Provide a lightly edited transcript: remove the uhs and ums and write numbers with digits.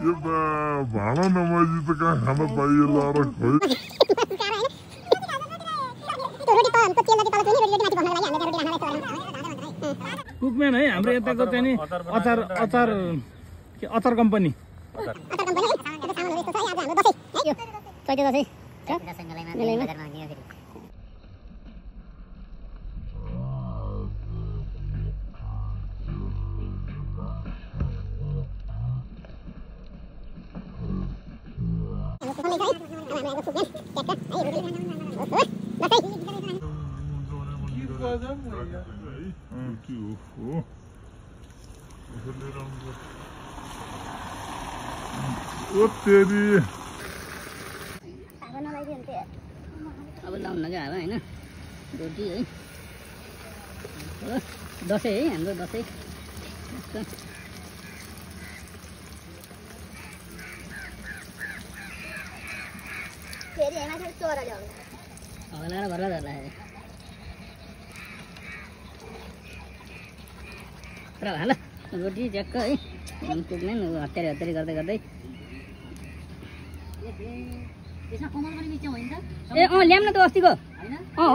यो भाडा नमाजी त कहाँ खान पाइएला र खोइ कुकम्यान है हाम्रो यताको चाहिँ नि अचार कम्पनी ओ तेरी अब लाउन क्या अब होइन रोटी है दसैँ है हाम्रो दसैँ हलाएर भएर झर्दाखेरि र हाल रोटी च्याक्क है पुग्ने हतारी गर्दै गर्दै ए ल्याउन त अस्तिको हो